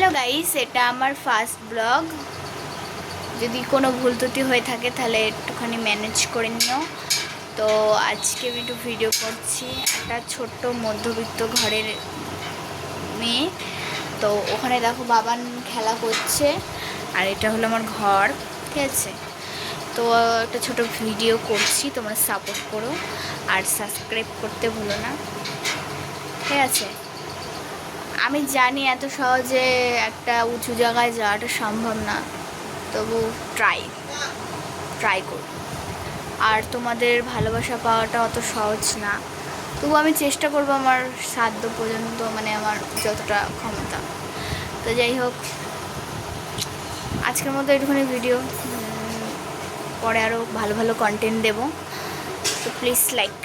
Hello guys, এটা আমার first blog. যদি কোনো ভুল ত্রুটি হয়ে থাকে তাহলে একটুখানি ম্যানেজ করে নিও। তো আজকে আমি একটু ভিডিও করছি। একটা ছোট্ট মধ্যবিত্ত ঘরের মেয়ে। তো ওখানে দেখো বাবান খেলা করছে, আর এটা হলো আমার ঘর, ঠিক আছে। তো একটা ছোট ভিডিও করছি, তোমরা সাপোর্ট করো আর সাবস্ক্রাইব করতে ভুলো না, ঠিক আছে। আমি জানি এত সহজে একটা উঁচু জায়গায় যাওয়াটা সম্ভব না, তবু ট্রাই করব। আর তোমাদের ভালোবাসা পাওয়াটা অত সহজ না, তবু আমি চেষ্টা করব আমার সাধ্য পর্যন্ত, মানে আমার যতটা ক্ষমতা। তো যাই হোক, আজকের মতো একটুখানি ভিডিও, পরে আরও ভালো ভালো কন্টেন্ট দেবো। তো প্লিজ লাইক